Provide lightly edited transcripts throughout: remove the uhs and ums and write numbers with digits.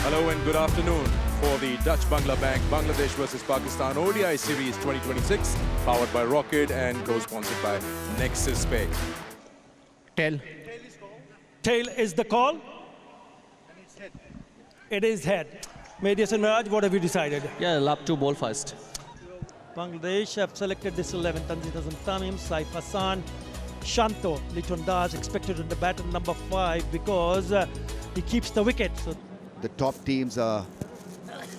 Hello and good afternoon for the Dutch Bangla Bank Bangladesh versus Pakistan ODI Series 2026, powered by Rocket and co-sponsored by 𝗂𝗂𝗧 𝗧. Tail. Tail is the call. It is head. Medias and Miraj, what have you decided? Yeah, lap 2 ball first. Bangladesh have selected this 11. Tanzid Tamim, Saif Hassan, Shanto, Litondas expected on the bat at number 5 because he keeps the wicket. So the top teams are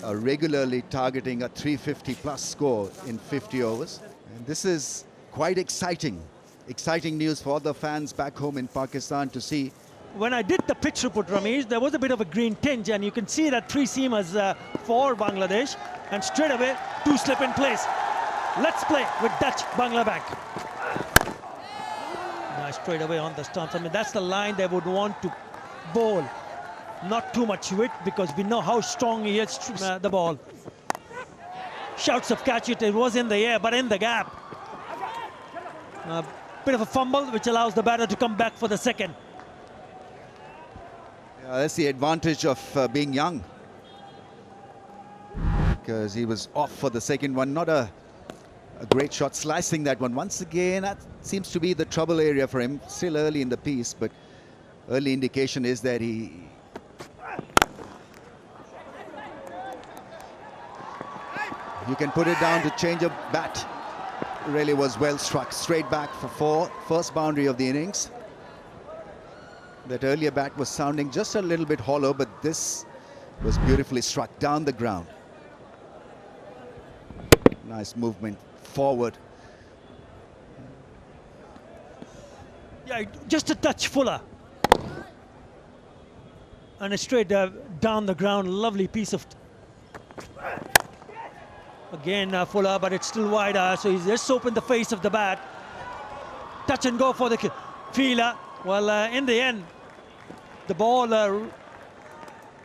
regularly targeting a 350 plus score in 50 overs. And this is quite exciting. Exciting news for the fans back home in Pakistan to see. When I did the pitch report, Ramesh, there was a bit of a green tinge, and you can see that 3 seamers for Bangladesh, and straight away 2 slip in place. Let's play with Dutch Bangla Bank. Now straight away on the stumps. I mean, that's the line they would want to bowl. Not too much width, because we know how strong he is, the ball. Shouts of catch it was in the air, but in the gap. A bit of a fumble, which allows the batter to come back for the second. That's the advantage of being young, because he was off for the second one. Not a great shot, slicing that one. Once again, that seems to be the trouble area for him. Still early in the piece, but early indication is that you can put it down to change of bat. Really was well struck, straight back for 4, first boundary of the innings. That earlier bat was sounding just a little bit hollow, but this was beautifully struck down the ground. Nice movement forward. Yeah, just a touch fuller. And it's straight down the ground. Lovely piece of... Again, fuller, but it's still wider, so he's just opened the face of the bat. Touch and go for the fielder. Well, in the end, the ball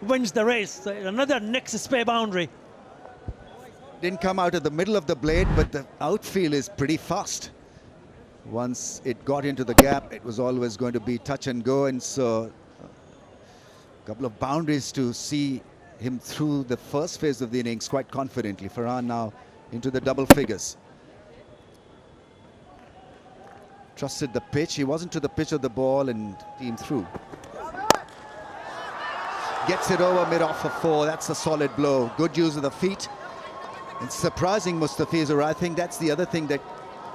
wins the race. Another 𝗂𝗧𝗧 boundary. Didn't come out of the middle of the blade, but the outfield is pretty fast. Once it got into the gap, it was always going to be touch and go, and so a couple of boundaries to see him through the first phase of the innings quite confidently. Farhan now into the double figures. Trusted the pitch. He wasn't to the pitch of the ball and team through. Gets it over mid-off for 4. That's a solid blow. Good use of the feet. And surprising Mustafizur. I think that's the other thing that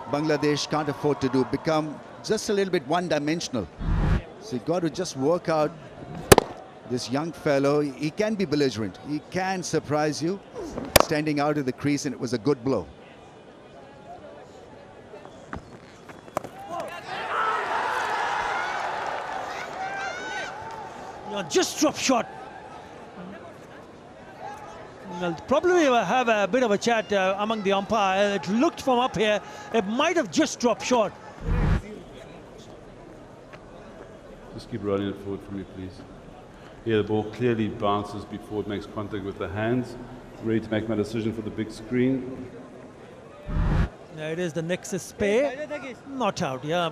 Bangladesh can't afford to do. Become just a little bit one-dimensional. So you've got to just work out this young fellow. He can be belligerent. He can surprise you. Standing out of the crease, and it was a good blow. Just drop shot. Well, probably have a bit of a chat among the umpire. It looked from up here, it might have just dropped short. Just keep rolling it forward for me, please. Here, the ball clearly bounces before it makes contact with the hands. Ready to make my decision for the big screen. There it is, the 𝗂𝗧𝗧. Not out, yeah.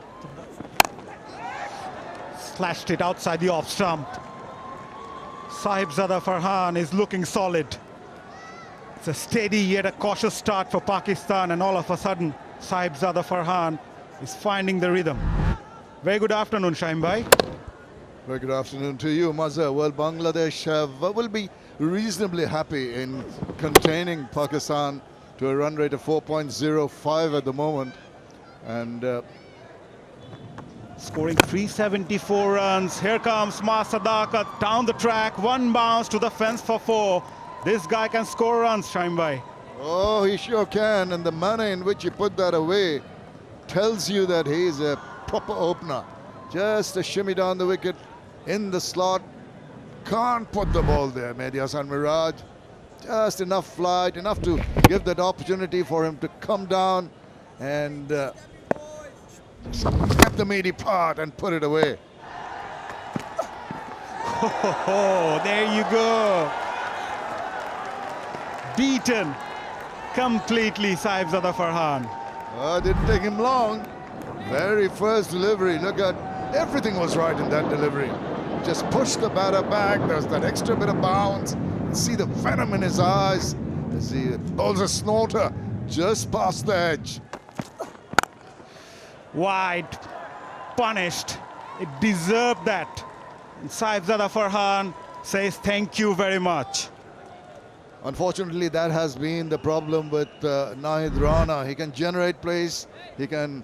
Slashed it outside the off stump. Sahibzada Farhan is looking solid. It's a steady yet a cautious start for Pakistan, and all of a sudden Sahibzada Farhan is finding the rhythm. Very good afternoon, Shaim bhai. Very good afternoon to you, Mazza. Well, Bangladesh will be reasonably happy in containing Pakistan to a run rate of 4.05 at the moment, and scoring 374 runs. Here comes Sadakat down the track, 1 bounce to the fence for 4. This guy can score runs, Shaim bhai. Oh, he sure can, and the manner in which he put that away tells you that he is a proper opener. Just a shimmy down the wicket in the slot. Can't put the ball there, Mehdi Hasan Miraj. Just enough flight, enough to give that opportunity for him to come down and at the meaty part and put it away. Oh, there you go. Beaten completely, Sahibzada Farhan. Oh, it didn't take him long. Very first delivery. Look at everything was right in that delivery. just pushed the batter back. There's that extra bit of bounce. See the venom in his eyes as he bowls a snorter just past the edge. Wide, punished. It deserved that. And Sahibzada Farhan says thank you very much. Unfortunately, that has been the problem with Nahid Rana. He can generate plays, he can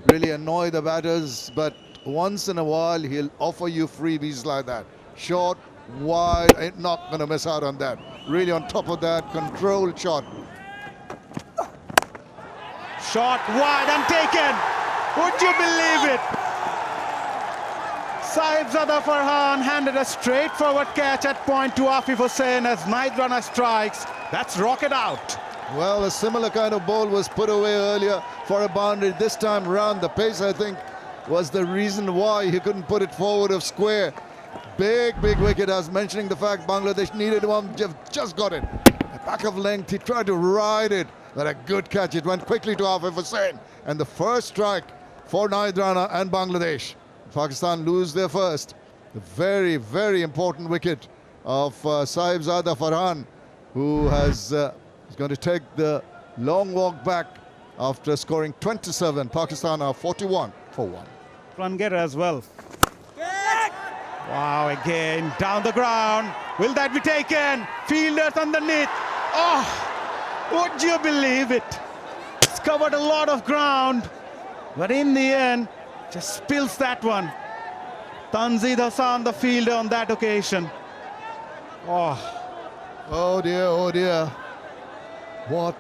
really annoy the batters, but once in a while he'll offer you freebies like that. Short, wide, ain't not going to miss out on that. Really on top of that, controlled shot. Shot wide and taken. Would you believe it? Sahibzada Farhan handed a straightforward catch at point to Afif Hussain as Nahid Rana strikes. That's rocket out. Well, a similar kind of ball was put away earlier for a boundary. This time round, the pace, I think, was the reason why he couldn't put it forward of square. Big wicket, as mentioning the fact Bangladesh needed one, just got it. Back of length, he tried to ride it, but a good catch. It went quickly to Afif Hussain. And the first strike for Nahid Rana and Bangladesh. Pakistan lose their first. The very important wicket of Sahibzada Farhan, who is going to take the long walk back after scoring 27. Pakistan are 41 for 1. Run getter as well. Wow, again, down the ground. Will that be taken? Fielders underneath. Oh, would you believe it? It's covered a lot of ground, but in the end, just spills that one. Tanzid Hassan, the fielder on that occasion. Oh dear. What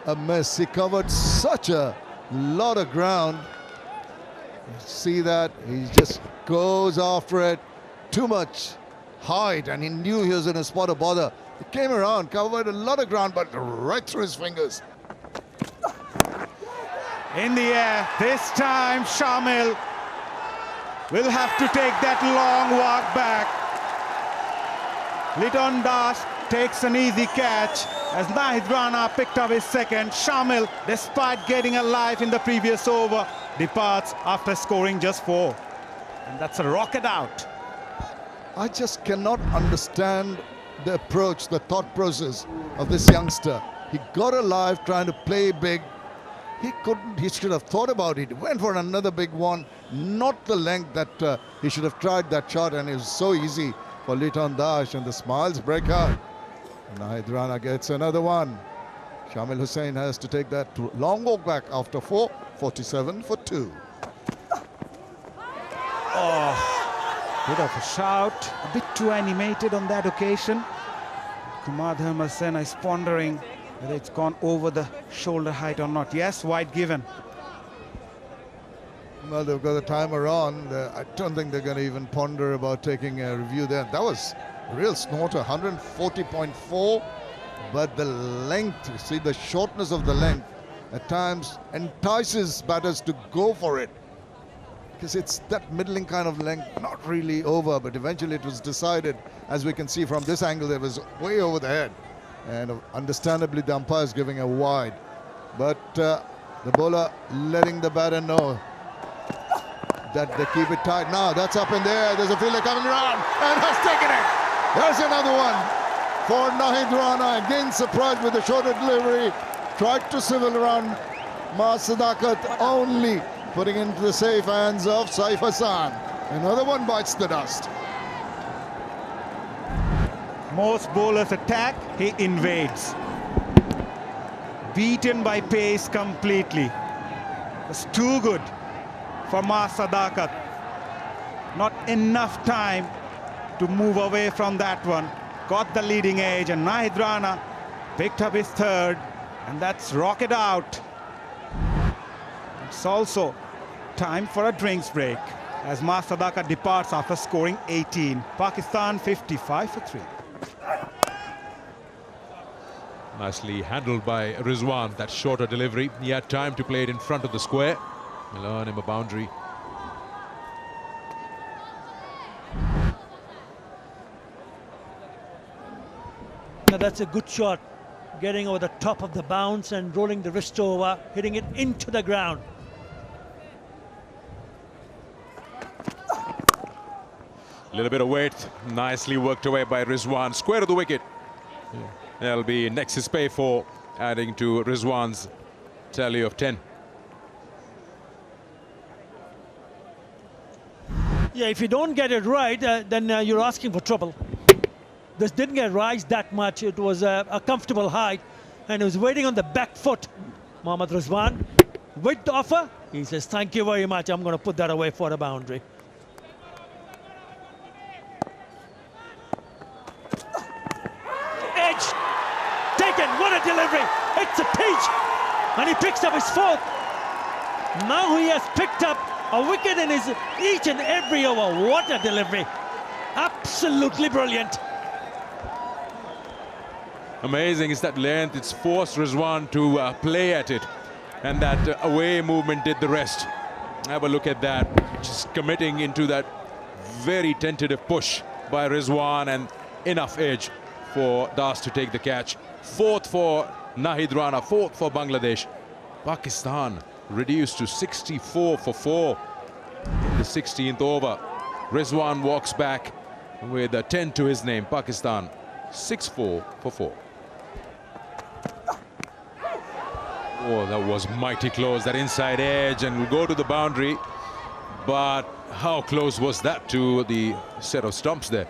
a mess. He covered such a lot of ground. See that? He just goes after it. Too much height, and he knew he was in a spot of bother. He came around, covered a lot of ground, but right through his fingers. In the air, this time Shamil will have to take that long walk back. Liton Das takes an easy catch as Nahid Rana picked up his second. Shamil, despite getting a life in the previous over, departs after scoring just 4. And that's a rocket out. I just cannot understand the approach, the thought process of this youngster. He got alive trying to play big. He couldn't, he should have thought about it. He went for another big one, not the length that he should have tried that shot, and it was so easy for Liton Das, and the smiles break out. Nahid Rana gets another one. Shamil Hussain has to take that long walk back after 4, 47 for 2. Oh, bit of a shout, a bit too animated on that occasion. Kumadhan Hussain is pondering whether it's gone over the shoulder height or not. Yes, wide given. Well, they've got the timer on. I don't think they're going to even ponder about taking a review there. That was a real snorter, 140.4. But the length, you see the shortness of the length, at times entices batters to go for it. Because it's that middling kind of length, not really over, but eventually it was decided, as we can see from this angle, it was way over the head. And understandably, the umpire is giving a wide. But the bowler letting the batter know that they keep it tight. Now that's up in there. There's a fielder coming around and has taken it. There's another one for Nahid Rana. Again surprised with the shorter delivery. Tried to civil around Sadakat, only putting into the safe hands of Saif Hassan. Another one bites the dust. Most bowlers attack, he invades. Beaten by pace completely. It's too good for Sadakat. Not enough time to move away from that one. Got the leading edge, and Nahid Rana picked up his third, and that's rocket out. It's also time for a drinks break as Sadakat departs after scoring 18. Pakistan 55 for 3. Nicely handled by Rizwan, that shorter delivery. He had time to play it in front of the square. He'll earn him a boundary. Now that's a good shot, getting over the top of the bounce and rolling the wrist over, hitting it into the ground. A little bit of width, nicely worked away by Rizwan. Square of the wicket. That'll be 𝗃𝗵𝗂𝗃 adding to Rizwan's tally of 10. Yeah, if you don't get it right, then you're asking for trouble. This didn't get rise that much. It was a comfortable height, and he was waiting on the back foot. Mohammad Rizwan, with the offer, he says, thank you very much. I'm going to put that away for a boundary. Edge, taken, what a delivery. It's a peach, and he picks up his fourth. Now he has picked up a wicket in his each and every over. What a delivery. Absolutely brilliant. Amazing is that length. It's forced Rizwan to play at it. And that away movement did the rest. Have a look at that. Just committing into that very tentative push by Rizwan, and enough edge for Das to take the catch. Fourth for Nahid Rana, fourth for Bangladesh. Pakistan reduced to 64 for 4 in the 16th over. Rizwan walks back with a 10 to his name. Pakistan 6-4 for 4. Oh, that was mighty close, that inside edge, and will go to the boundary. But how close was that to the set of stumps there?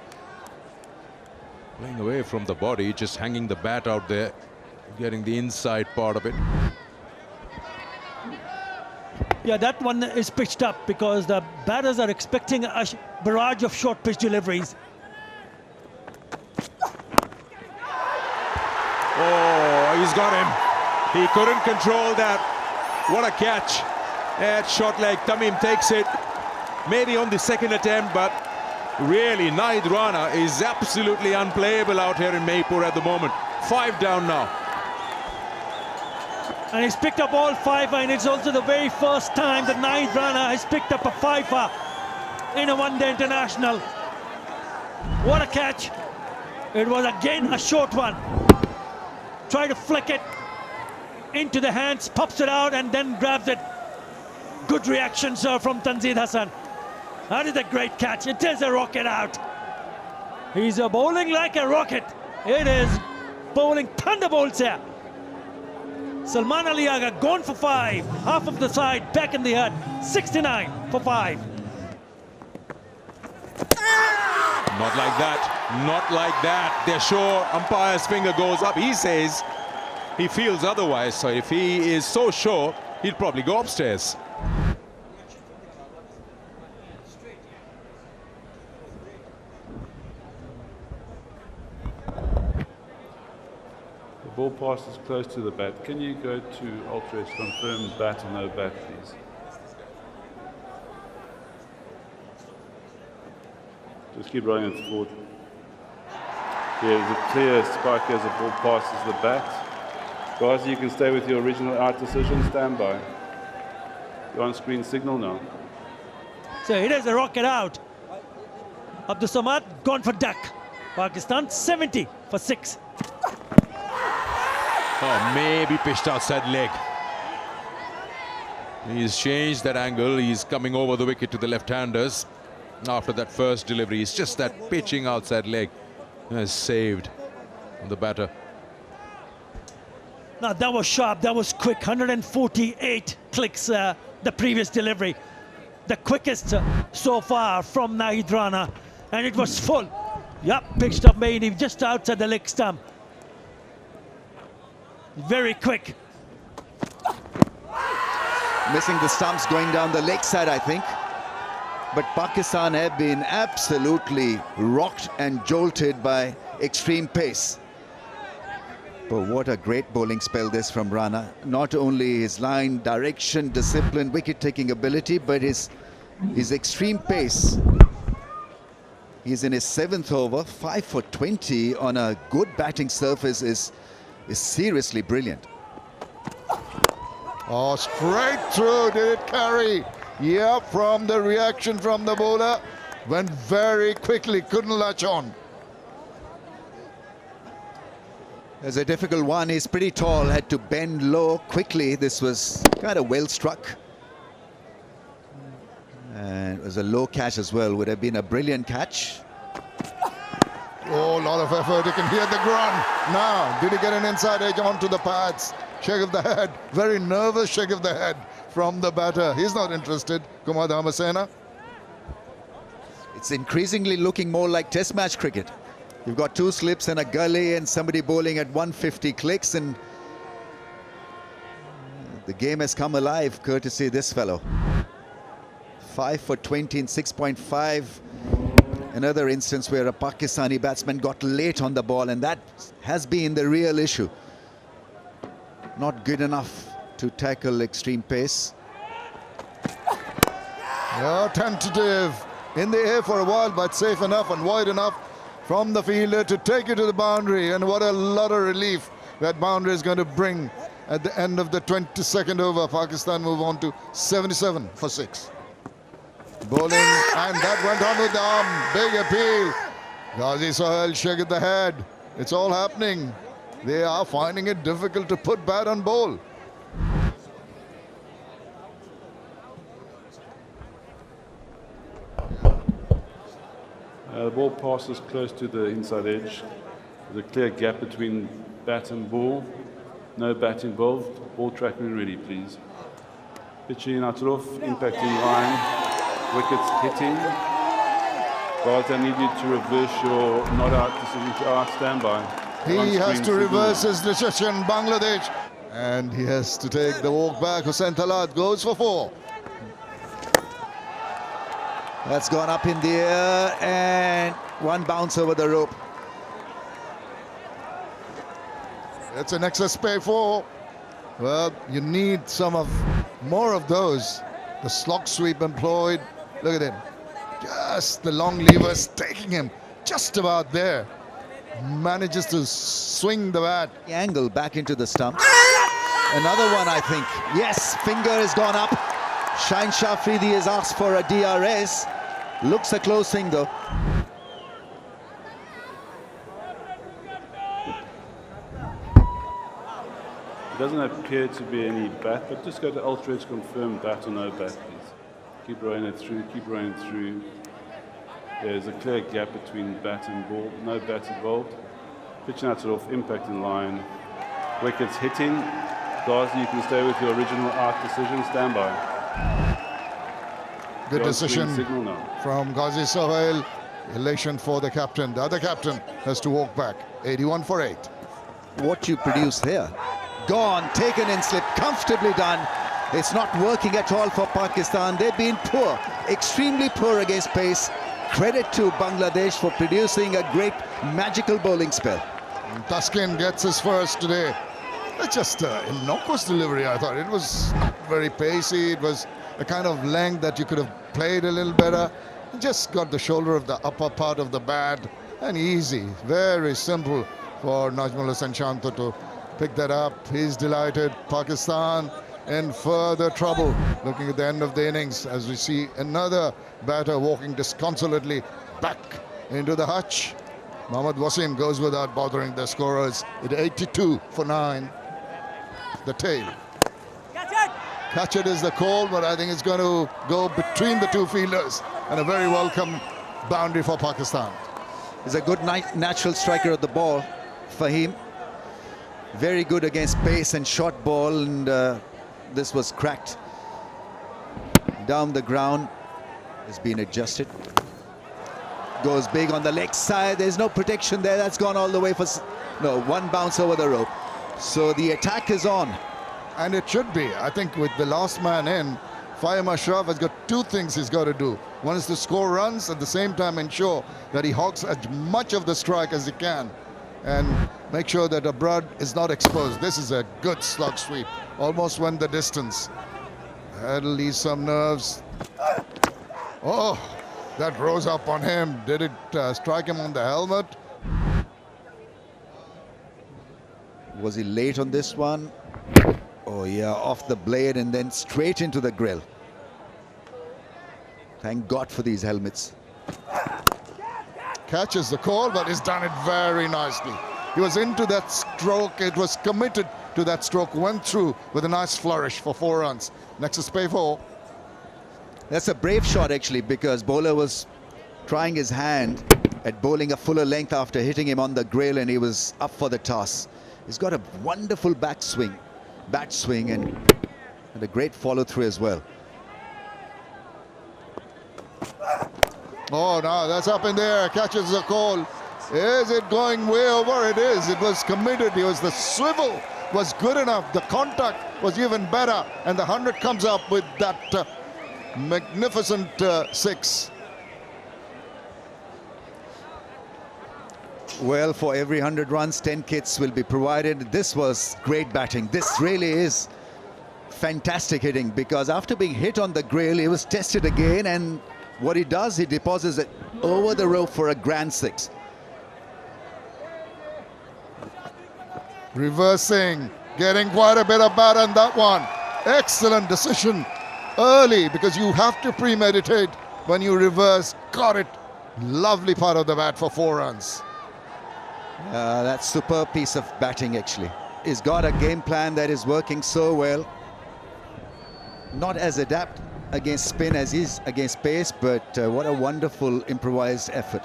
Playing away from the body, just hanging the bat out there, getting the inside part of it. Yeah, that one is pitched up because the batters are expecting a barrage of short pitch deliveries. Oh, he's got him. He couldn't control that. What a catch. At short leg, Tamim takes it. Maybe on the second attempt, but really, Nahid Rana is absolutely unplayable out here in Maypur at the moment. 5 down now. And he's picked up all 5, and it's also the very first time that Nahid Rana has picked up a 5 in a one-day international. What a catch. It was again a short one. Try to flick it into the hands, pops it out, and then grabs it. Good reaction, sir, from Tanzid Hassan. That is a great catch. It is a rocket out. He's bowling like a rocket. It is bowling thunderbolts here. Salman Ali Agha gone for 5. Half of the side back in the hut. 69 for 5. Not like that. Not like that. They're sure. Umpire's finger goes up. He says he feels otherwise. So if he is so sure, he'll probably go upstairs. The ball passes close to the bat. Can you go to Ultra to confirm bat or no bat, please? Just keep rolling it forward. Yeah, there's a clear spike as the ball passes the bat. Guys, you can stay with your original out decision. Stand by. You're on screen signal now. So it is a rocket out. Abdul Samad gone for duck. Pakistan 70 for 6. Oh, maybe pitched outside leg. He's changed that angle. He's coming over the wicket to the left-handers. After that first delivery, it's just that pitching outside leg has saved the batter. Now that was sharp, that was quick. 148 clicks the previous delivery. The quickest so far from Nahid Rana. And it was full. Yep, pitched up maybe just outside the leg stump. Very quick. Missing the stumps, going down the leg side, I think. But Pakistan have been absolutely rocked and jolted by extreme pace. But what a great bowling spell this from Rana. Not only his line, direction, discipline, wicket-taking ability, but his extreme pace. He's in his 7th over, 5 for 20 on a good batting surface is seriously brilliant. Oh, straight through, did it carry? Yeah, from the reaction from the bowler. Went very quickly, couldn't latch on. There's a difficult one. He's pretty tall, had to bend low quickly. This was kind of well struck. And it was a low catch as well. Would have been a brilliant catch. Oh, a lot of effort. You can hear the grunt. Now, did he get an inside edge onto the pads? Shake of the head. Very nervous shake of the head from the batter. He's not interested. Kumar Dharmasena. It's increasingly looking more like test match cricket. You've got two slips and a gully and somebody bowling at 150 clicks, and the game has come alive courtesy of this fellow. 5 for 20 in 6.5. Another instance where a Pakistani batsman got late on the ball, and that has been the real issue. Not good enough to tackle extreme pace. Yeah, tentative in the air for a while, but safe enough and wide enough from the fielder to take it to the boundary. And what a lot of relief that boundary is going to bring at the end of the 22nd over. Pakistan move on to 77 for 6. Bowling, and that went on with the arm. Big appeal. Ghazi Sohail shaking the head. It's all happening. They are finding it difficult to put bat on bowl. The ball passes close to the inside edge. There's a clear gap between bat and ball. No bat involved. Ball tracking ready, please. Pitching out off, impacting line. Wickets hitting. Guys, I need you to reverse your not out decision to out standby. He has to reverse his decision, Bangladesh. And he has to take the walk back. Hussain Talat goes for 4. That's gone up in the air, and one bounce over the rope. It's an excess pay 4. Well, you need more of those. The slog sweep employed. Look at him. Just the long levers taking him just about there. Manages to swing the bat. The angle back into the stump. Another one, I think. Yes, finger has gone up. Shaheen Shah Afridi has asked for a DRS. Looks a close thing though. It doesn't appear to be any bat, but just go to Ultra to confirm bat or no bat, please. Keep rolling it through, keep rolling it through. There's a clear gap between bat and ball, no bat involved. Pitching out it off, impact in line. Wickets hitting. Ghazi, you can stay with your original out decision, stand by. Good decision signal now from Ghazi Sohail. Elation for the captain. The other captain has to walk back. 81 for 8. What you produce here. Gone, taken in slip, comfortably done. It's not working at all for Pakistan. They've been poor, extremely poor against pace. Credit to Bangladesh for producing a great magical bowling spell. Taskin gets his first today. It's just an innocuous delivery, I thought. It was not very pacey. It was a kind of length that you could have played a little better. Just got the shoulder of the upper part of the bat, and easy, very simple for Najmul Hossain Shanto to pick that up. He's delighted. Pakistan in further trouble. Looking at the end of the innings as we see another batter walking disconsolately back into the hutch. Mohammad Wasim goes without bothering the scorers at 82 for 9. The tail. Catch it is the call, but I think it's going to go between the two fielders, and a very welcome boundary for Pakistan. He's a good natural striker of the ball, Faheem. Very good against pace and short ball, and this was cracked. Down the ground, has been adjusted. Goes big on the leg side. There's no protection there. That's gone all the way for... No, one bounce over the rope. So the attack is on. And it should be. I think with the last man in, Faheem Ashraf has got two things he's got to do. One is to score runs, at the same time ensure that he hogs as much of the strike as he can, and make sure that Abroad is not exposed. This is a good slug sweep. Almost went the distance. That'll ease some nerves. Oh, that rose up on him. Did it strike him on the helmet? Was he late on this one? Oh yeah, off the blade and then straight into the grill. Thank God for these helmets. Catches the call, but he's done it very nicely. He was into that stroke. It was committed to that stroke. Went through with a nice flourish for 4 runs. Next is pay 4. That's a brave shot actually, because bowler was trying his hand at bowling a fuller length after hitting him on the grill, and he was up for the toss. He's got a wonderful bat swing, and a great follow through as well. Oh, no, that's up in there. Catches the call. Is it going way over? It is. It was committed. It was the swivel was good enough. The contact was even better. And the 100 comes up with that magnificent 6. Well, for every 100 runs, 10 kits will be provided. This was great batting. This really is fantastic hitting, because after being hit on the grill, he was tested again, and what he does, he deposits it over the rope for a grand 6. Reversing, getting quite a bit of bat on that one. Excellent decision early, because you have to premeditate when you reverse. Got it. Lovely part of the bat for 4 runs. That's superb piece of batting actually. He's got a game plan that is working so well. Not as adept against spin as is against pace, but what a wonderful improvised effort.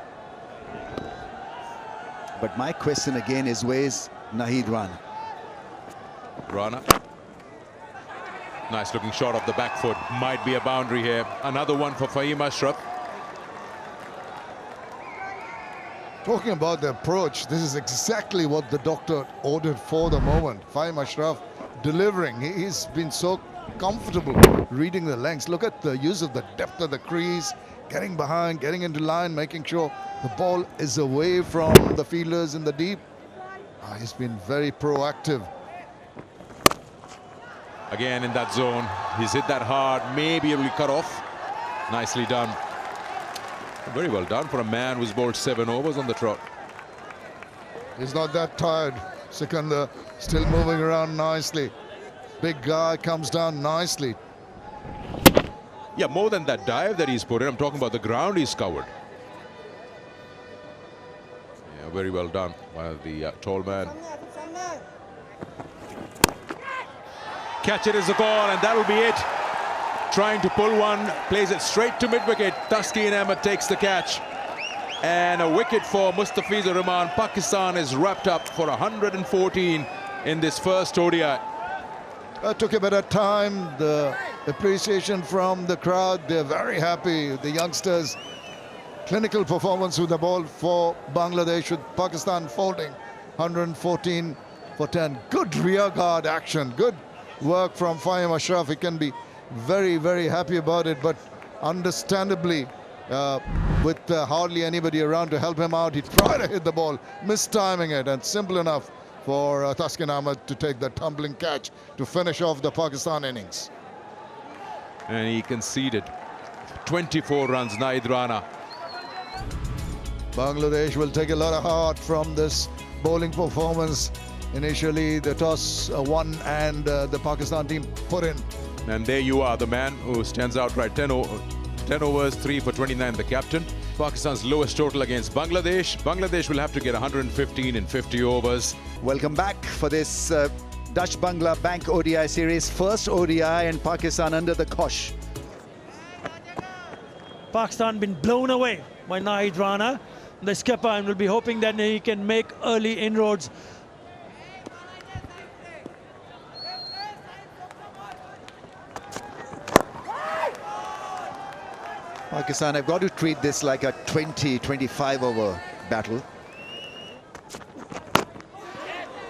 But my question again is, where's Naheed Rana? Rana. Nice looking shot off the back foot. Might be a boundary here. Another one for Faheem Ashraf. Talking about the approach, this is exactly what the doctor ordered for the moment. Faheem Ashraf delivering. He's been so comfortable reading the lengths. Look at the use of the depth of the crease, getting behind, getting into line, making sure the ball is away from the fielders in the deep. He's been very proactive. Again in that zone. He's hit that hard. Maybe it will cut off. Nicely done. Very well done for a man who's bowled 7 overs on the trot. He's not that tired. Sikandar still moving around nicely. Big guy comes down nicely. Yeah, more than that dive that he's put in, I'm talking about the ground he's covered. Yeah, very well done by the tall man. Catch it is a call, and that'll be it. Trying to pull one, plays it straight to mid-wicket. Taskin Ahmed takes the catch. And a wicket for Mustafizur Rahman. Pakistan is wrapped up for 114 in this first ODI. Took a bit of time. The appreciation from the crowd, they're very happy. The youngsters, clinical performance with the ball for Bangladesh, with Pakistan folding 114 for 10. Good rear guard action. Good work from Faheem Ashraf. He can be very, very happy about it, but understandably, with hardly anybody around to help him out, he tried to hit the ball, mistiming it, and simple enough for Taskin Ahmed to take the tumbling catch to finish off the Pakistan innings. And he conceded 24 runs, Naheed Rana. Bangladesh will take a lot of heart from this bowling performance. Initially, the toss won, and the Pakistan team put in. And there you are, the man who stands out right. 10 overs, 3 for 29, the captain. Pakistan's lowest total against Bangladesh. Bangladesh will have to get 115 in 50 overs. Welcome back for this Dutch-Bangla Bank ODI series. First ODI, and Pakistan under the cosh. Pakistan been blown away by Naheed Rana, the skipper, and will be hoping that he can make early inroads. Pakistan have got to treat this like a 20-25 over battle.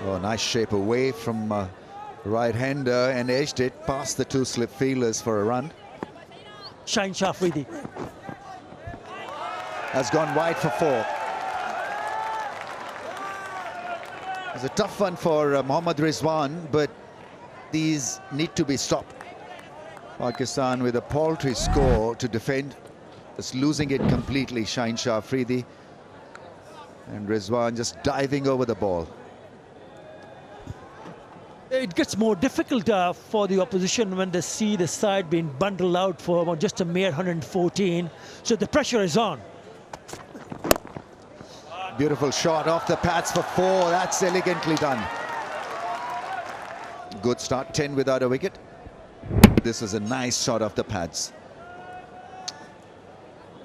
Oh, nice shape away from right-hander, and edged it past the 2 slip fielders for a run. Shaheen Afridi Has gone wide for 4. It's a tough one for Mohammad Rizwan, but these need to be stopped. Pakistan with a paltry score to defend. Just losing it completely, Shaheen Afridi. And Rizwan just diving over the ball. It gets more difficult for the opposition when they see the side being bundled out for just a mere 114. So the pressure is on. Beautiful shot off the pads for 4. That's elegantly done. Good start, 10 without a wicket. This is a nice shot off the pads.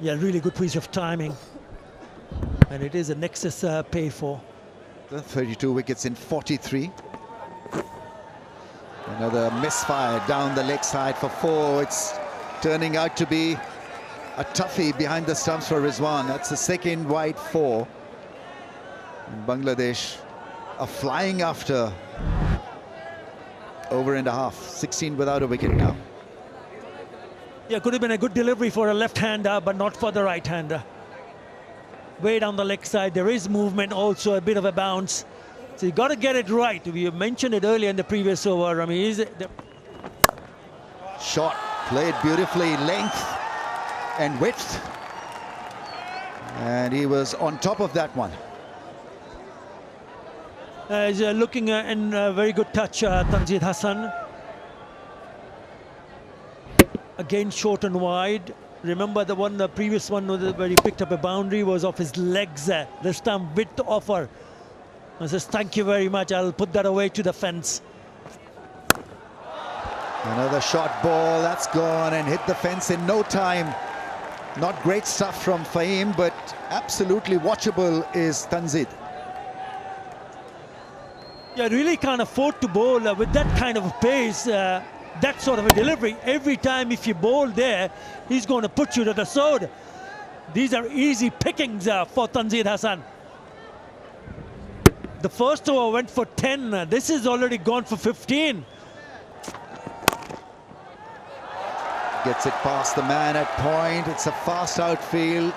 Yeah, really good piece of timing. And it is a Nexus pay for. The 32 wickets in 43. Another misfire down the leg side for 4. It's turning out to be a toughie behind the stumps for Rizwan. That's the second wide 4. And Bangladesh are flying after over and a half. 16 without a wicket now. Yeah, could have been a good delivery for a left-hander, but not for the right-hander. Way down the leg side, there is movement also, a bit of a bounce. So you got to get it right. We mentioned it earlier in the previous over. I mean, Shot played beautifully, length and width. And he was on top of that one. He's looking in a very good touch, Tanzid Hasan. Again, short and wide. Remember the previous one where he picked up a boundary was off his legs. This time width offer. I says, thank you very much. I'll put that away to the fence. Another short ball, that's gone and hit the fence in no time. Not great stuff from Faheem, but absolutely watchable is Tanzid. Yeah, really can't afford to bowl with that kind of pace. That sort of a delivery. Every time if you bowl there, he's going to put you to the sword. These are easy pickings for Tanzid Hasan. The first over went for 10. This is already gone for 15. Gets it past the man at point. It's a fast outfield.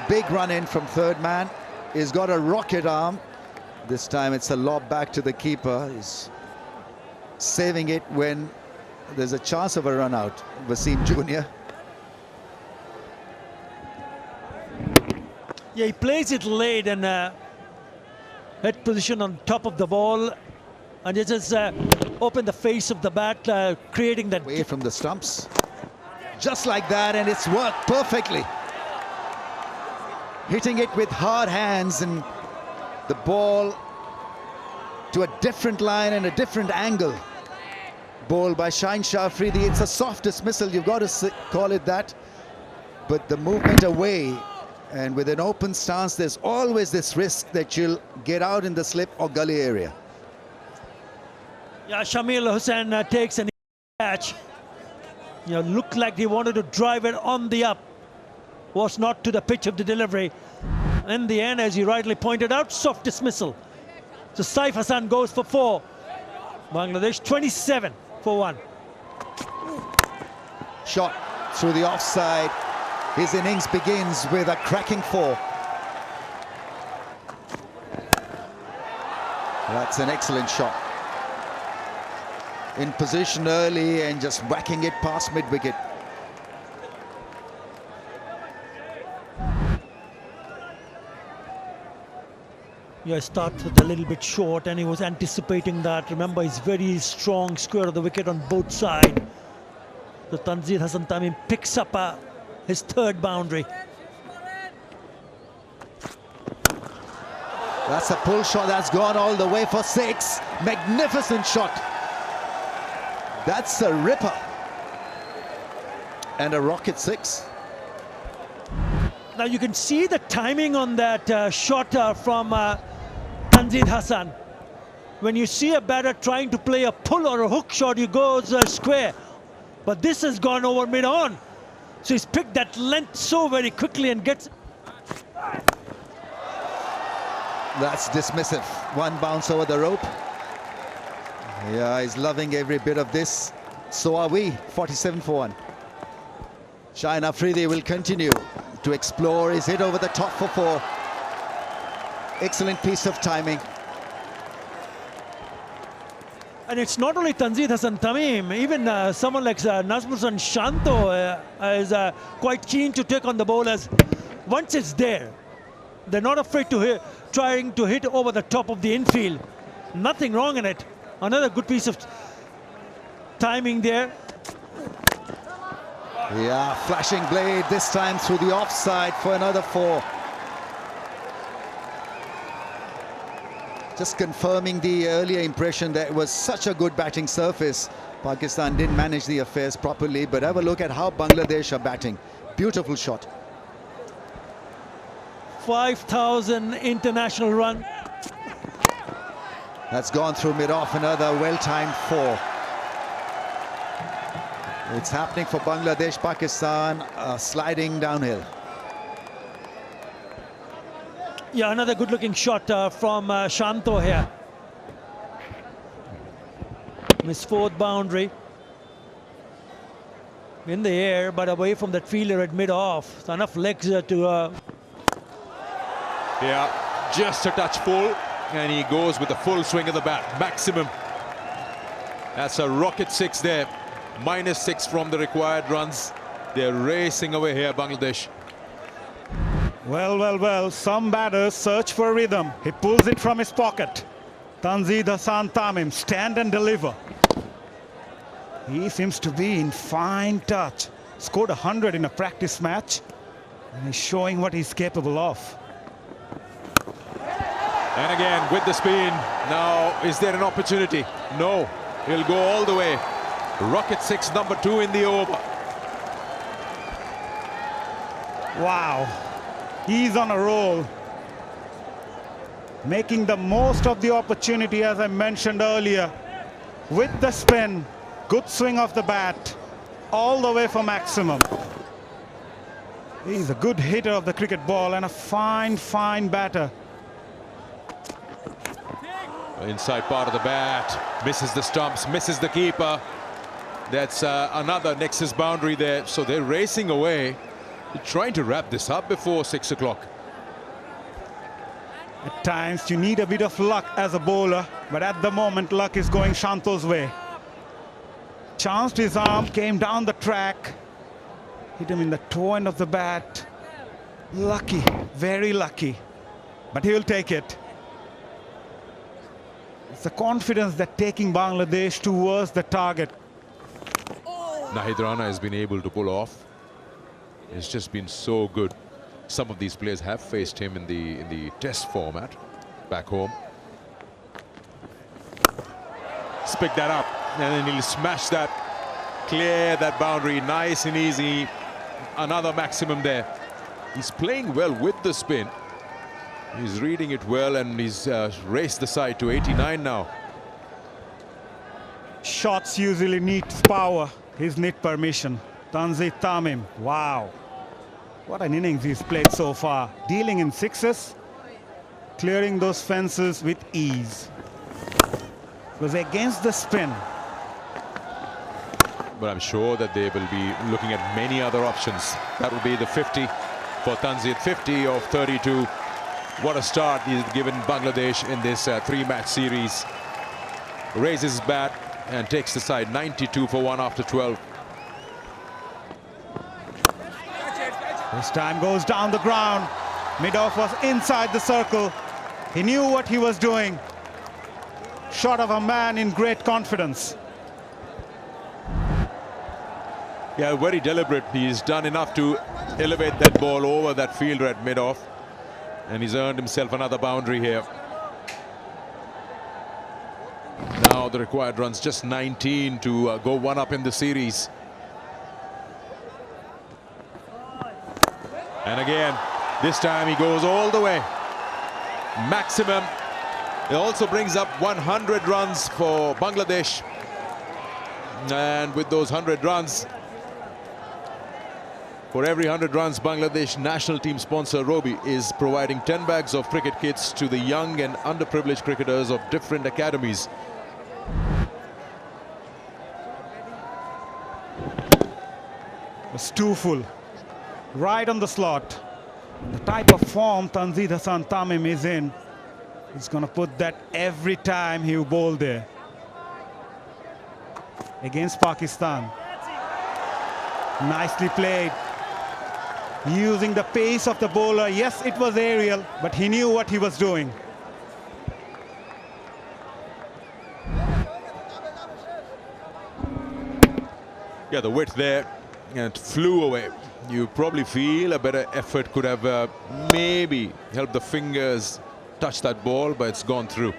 Big run in from third man. He's got a rocket arm. This time it's a lob back to the keeper. He's saving it when there's a chance of a run out. Wasim Jr. Yeah, he plays it late and head position on top of the ball. And he just open the face of the bat, creating that... Away from the stumps. Just like that, and it's worked perfectly. Hitting it with hard hands and the ball to a different line and a different angle. Ball by Shaheen Shah Afridi. It's a soft dismissal, you've got to call it that. But the movement away, and with an open stance, there's always this risk that you'll get out in the slip or gully area. Yeah, Shamil Hussain takes an catch. You know, looked like he wanted to drive it on the up. Was not to the pitch of the delivery. In the end, as you rightly pointed out, soft dismissal. So Saif Hassan goes for 4. Bangladesh 27 for 1. Shot through the offside. His innings begins with a cracking 4. That's an excellent shot. In position early and just whacking it past mid-wicket. Yeah, starts with a little bit short and he was anticipating that. Remember, he's very strong, square of the wicket on both sides. So Tanzid Hasan Tamim picks up his third boundary. That's a pull shot that's gone all the way for 6. Magnificent shot. That's a ripper. And a rocket 6. Now you can see the timing on that shot from Tanzid Hasan. When you see a batter trying to play a pull or a hook shot, he goes square. But this has gone over mid-on. So he's picked that length so very quickly and gets... That's dismissive. One bounce over the rope. Yeah, he's loving every bit of this. So are we. 47 for 1. Shaheen Afridi will continue to explore. He's hit over the top for 4. Excellent piece of timing. And it's not only Tanzid Hasan Tamim, even someone like Nazmuddin Shanto is quite keen to take on the bowlers. Once it's there, they're not afraid to hit, trying to hit over the top of the infield. Nothing wrong in it. Another good piece of timing there. Yeah, flashing blade this time through the offside for another 4. Just confirming the earlier impression that it was such a good batting surface. Pakistan didn't manage the affairs properly, but have a look at how Bangladesh are batting. Beautiful shot. 5,000 international run. That's gone through mid-off, another well-timed 4. It's happening for Bangladesh, Pakistan, sliding downhill. Yeah, another good-looking shot from Shanto here. His 4th boundary. In the air, but away from that fielder at mid-off. So enough legs to... Yeah, just a touch full, and he goes with the full swing of the bat, maximum. That's a rocket 6 there. -6 from the required runs. They're racing away here, Bangladesh. Well, some batters search for rhythm. He pulls it from his pocket. Tanzid Hassan Tamim, stand and deliver. He seems to be in fine touch. Scored 100 in a practice match, and he's showing what he's capable of. And again, with the spin. Now, is there an opportunity? No, he'll go all the way. Rocket 6, number 2 in the over. Wow, he's on a roll. Making the most of the opportunity, as I mentioned earlier. With the spin, good swing of the bat, all the way for maximum. He's a good hitter of the cricket ball and a fine batter. Inside part of the bat, misses the stumps, misses the keeper. That's another Nexus boundary there. So they're racing away. They're trying to wrap this up before 6 o'clock. At times, you need a bit of luck as a bowler, but at the moment, luck is going Shanto's way. Chanced his arm, came down the track, hit him in the toe end of the bat. Lucky, very lucky, but he'll take it. It's the confidence that taking Bangladesh towards the target. Nahid Rana has been able to pull off. It's just been so good. Some of these players have faced him in the test format back home. Let's pick that up, and then he'll smash that, clear that boundary, nice and easy. Another maximum there. He's playing well with the spin. He's reading it well, and he's raced the side to 89 now. Shots usually need power. He's need permission. Tanzid Tamim, wow. What an innings he's played so far. Dealing in 6s, clearing those fences with ease. It was against the spin. But I'm sure that they will be looking at many other options. That will be the 50 for Tanzid, 50 of 32. What a start he's given Bangladesh in this 3-match series. Raises his bat and takes the side 92 for 1 after 12. This time goes down the ground. Mid-off was inside the circle. He knew what he was doing. Shot of a man in great confidence. Yeah, very deliberate. He's done enough to elevate that ball over that fielder at mid-off. And he's earned himself another boundary here. Now the required runs just 19 to go 1 up in the series. And again, this time he goes all the way. Maximum. It also brings up 100 runs for Bangladesh. And with those 100 runs, for every 100 runs, Bangladesh national team sponsor Robi is providing 10 bags of cricket kits to the young and underprivileged cricketers of different academies. It's too full. Right on the slot. The type of form Tanzid Hassan Tamim is in, he's going to put that every time he bowl there. Against Pakistan. Nicely played. Using the pace of the bowler. Yes, it was aerial, but he knew what he was doing. Yeah, the width there, and it flew away. You probably feel a better effort could have maybe helped the fingers touch that ball, but it's gone through.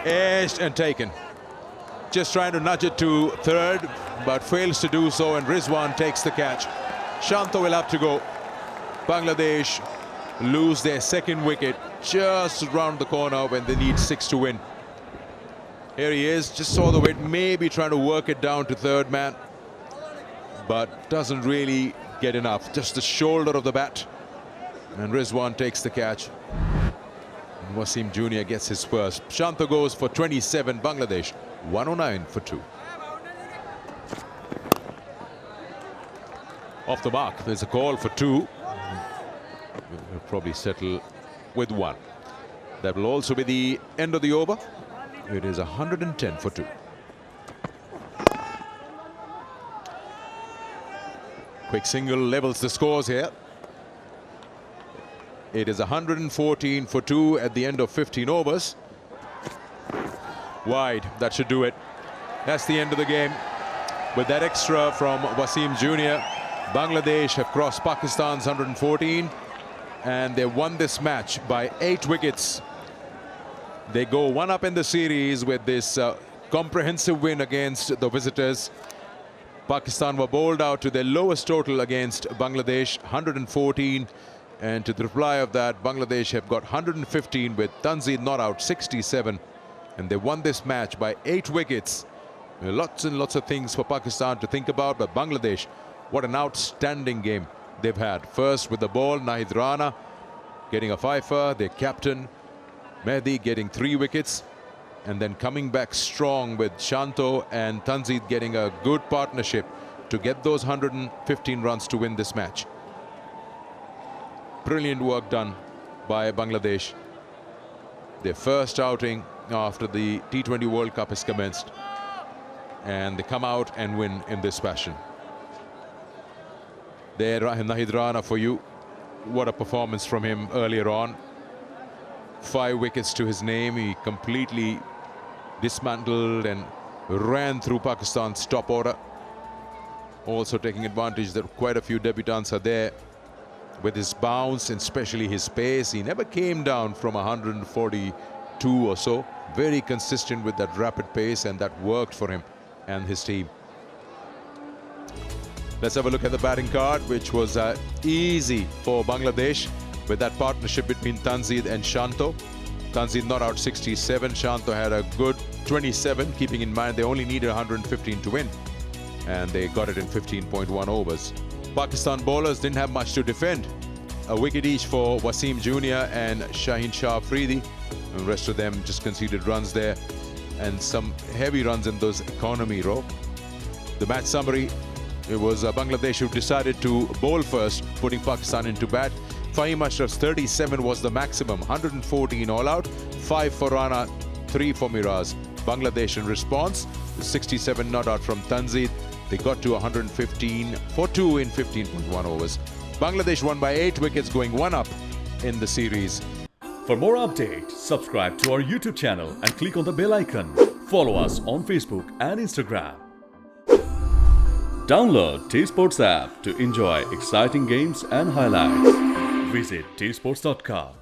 Edged and taken. Just trying to nudge it to third, but fails to do so, and Rizwan takes the catch. Shanto will have to go. Bangladesh lose their second wicket just round the corner when they need 6 to win. Here he is, just saw the weight, maybe trying to work it down to third man, but doesn't really get enough. Just the shoulder of the bat, and Rizwan takes the catch. And Wasim Jr. gets his first. Shanto goes for 27, Bangladesh 109 for 2. Off the mark, there's a call for 2. We'll probably settle with 1. That will also be the end of the over. It is 110 for 2. Quick single levels the scores here. It is 114 for 2 at the end of 15 overs. Wide, that should do it. That's the end of the game. With that extra from Wasim Jr., Bangladesh have crossed Pakistan's 114 and they won this match by 8 wickets. They go 1 up in the series with this comprehensive win against the visitors. Pakistan were bowled out to their lowest total against Bangladesh, 114. And to the reply of that, Bangladesh have got 115 with Tanzid not out, 67. And they won this match by 8 wickets. Lots and lots of things for Pakistan to think about, but Bangladesh, what an outstanding game they've had. First with the ball, Nahid Rana getting a fifer, their captain Mehdi getting 3 wickets, and then coming back strong with Shanto and Tanzid getting a good partnership to get those 115 runs to win this match. Brilliant work done by Bangladesh. Their first outing after the T20 World Cup has commenced, and they come out and win in this fashion. There, Nahid Rana for you. What a performance from him earlier on. 5 wickets to his name. He completely dismantled and ran through Pakistan's top order. Also taking advantage that quite a few debutants are there. With his bounce and especially his pace, he never came down from 142 or so. Very consistent with that rapid pace, and that worked for him and his team. Let's have a look at the batting card, which was easy for Bangladesh with that partnership between Tanzid and Shanto. Tanzid not out 67, Shanto had a good 27, keeping in mind they only needed 115 to win, and they got it in 15.1 overs. Pakistan bowlers didn't have much to defend. A wicket each for Wasim Jr. and Shaheen Shah Afridi. The rest of them just conceded runs there, and some heavy runs in those economy row. The match summary, it was Bangladesh who decided to bowl first, putting Pakistan into bat. Faheem Ashraf's 37 was the maximum, 114 all out, 5 for Rana, 3 for Miraz. Bangladesh in response, 67 not out from Tanzid. They got to 115 for 2 in 15.1 overs. Bangladesh won by 8 wickets, going 1 up in the series. For more updates, subscribe to our YouTube channel and click on the bell icon. Follow us on Facebook and Instagram. Download 𝗃_Sports app to enjoy exciting games and highlights. Visit 𝗃sports.com.